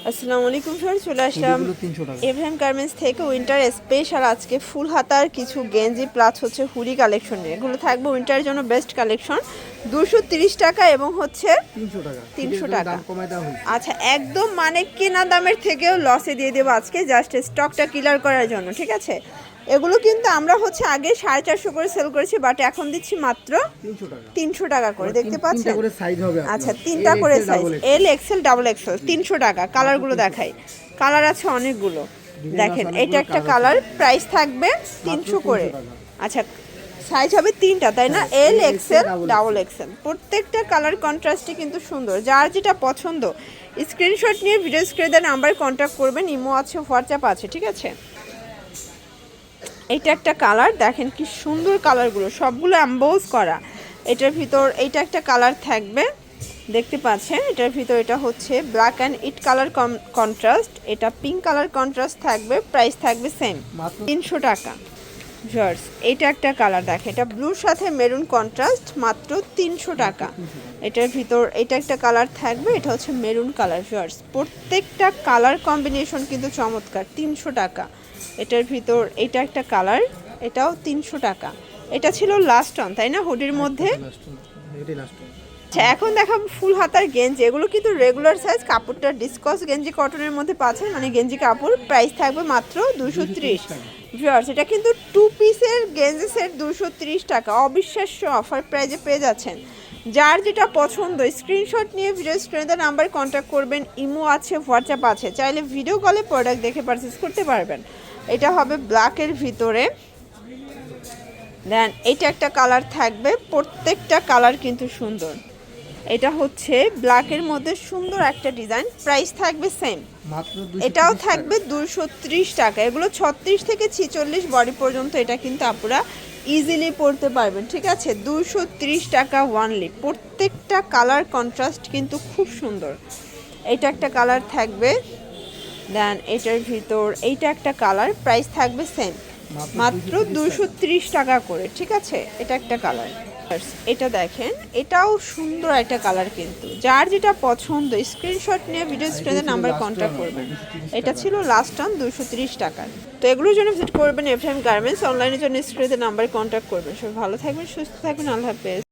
আসসালামু আলাইকুম ফ্রেন্ডস, চলে আসলাম এভএম গার্মেন্টস থেকে উইন্টার স্পেশাল আজকে ফুল হাতার কিছু গেঞ্জি প্লাস হচ্ছে হুডি কালেকশন নিয়ে। এগুলো থাকবে উইন্টারের জন্য বেস্ট কালেকশন। 230 টাকা এবং হচ্ছে 300 টাকা। আচ্ছা, একদম মানে কেনা দামের থেকেও লসে দিয়ে দেবো আজকে, জাস্ট স্টকটা ক্লিয়ার করার জন্য, ঠিক আছে? এগুলো কিন্তু আমরা হচ্ছে আগে 450 করে সেল করেছি, বাট এখন দিচ্ছি মাত্র 300 টাকা করে। দেখতে পাচ্ছেন? আচ্ছা, 3টা করে size, L XL double XL, 300 টাকা। কালারগুলো দেখাই, কালার আছে অনেকগুলো। দেখেন, এটা একটা কালার, প্রাইস থাকবে 300 করে। আচ্ছা, সাইজ হবে 3টা, তাই না? L XL double XL. প্রত্যেকটা কালার কন্ট্রাস্টই কিন্তু সুন্দর। যার যেটা পছন্দ স্ক্রিনশট নিয়ে ভিডিও স্ক্রিনে দেওয়া নাম্বারে কন্ট্যাক্ট করবেন। ইমো আছে, হোয়াটসঅ্যাপ আছে, ঠিক আছে? এটা একটা কালার, দেখেন কি সুন্দর কালারগুলো, সবগুলো এমবোজ করা। এটার ভিতর এইটা একটা কালার থাকবে, দেখতে পাচ্ছেন। এটার ভিতর এটা হচ্ছে black and it colour contrast, এটা পিঙ্ক কালার কন্ট্রাস্ট থাকবে। প্রাইস থাকবে সেম 300 টাকা। জার্স, এটা একটা কালার, দেখেন এটা ব্লুর সাথে মেরুন কন্ট্রাস্ট, মাত্র 300 টাকা। এটার ভিতর এটা একটা কালার থাকবে, এটা হচ্ছে মেরুন কালার। জার্স, প্রত্যেকটা কালার কম্বিনেশন কিন্তু চমৎকার। 300 টাকা। এটার ভিতর এটা একটা কালার, এটাও 300 টাকা। এটা ছিল লাস্ট অন, তাই না, হুডির মধ্যে? আচ্ছা, এখন দেখাবো ফুল হাতার গেঞ্জি। এগুলো কিন্তু রেগুলার সাইজ, কাপড়টা ডিসকস গেঞ্জি কটনের মধ্যে পাচ্ছেন, মানে গেঞ্জি কাপড়। প্রাইস থাকবে মাত্র 230। ভিউয়ার্স, এটা কিন্তু 2 পিসের গেঞ্জি সেট 230 টাকা। অবিশ্বাস্য অফার প্রাইজে পেয়ে যাচ্ছেন। যার যেটা পছন্দ স্ক্রিনশট নিয়ে ভিডিও স্ক্রিনে নাম্বারে কন্ট্যাক্ট করবেন। ইমো আছে, হোয়াটসঅ্যাপ আছে, চাইলে ভিডিও কলে প্রোডাক্ট দেখে পারচেস করতে পারবেন। এটা হবে ব্ল্যাকের ভিতরে। দেন এটা একটা কালার থাকবে, প্রত্যেকটা কালার কিন্তু সুন্দর। এটা হচ্ছে ব্ল্যাকের মধ্যে সুন্দর একটা ডিজাইন। প্রাইস থাকবে সেম, এটাও থাকবে 230 টাকা। এগুলো 36 থেকে 46 বডি পর্যন্ত এটা কিন্তু আপুরা ইজিলি পরতে পারবেন, ঠিক আছে? 230 টাকা ওয়ানলি। প্রত্যেকটা কালার কন্ট্রাস্ট কিন্তু খুব সুন্দর। এটা একটা কালার থাকবে, দেন এটার ভিতর এইটা একটা কালার। প্রাইস থাকবে সেম, মাত্র 230 টাকা করে, ঠিক আছে? এটা একটা কালার। এটা দেখেন, এটাও সুন্দর একটা কালার। কিন্তু যার যেটা পছন্দ স্ক্রিনশট নিয়ে ভিডিও স্ক্রিনে নাম্বার কন্ট্যাক্ট করবেন। এটা ছিল লাস্ট অন 230 টাকার। তো এগুলোর জন্য ভিজিট করবেন এফএম গার্মেন্টস। অনলাইনের জন্য স্ক্রিনে নাম্বারে কন্ট্যাক্ট করবেন। সবাই ভালো থাকবেন, সুস্থ থাকবেন, আল্লাহ হাফেজ।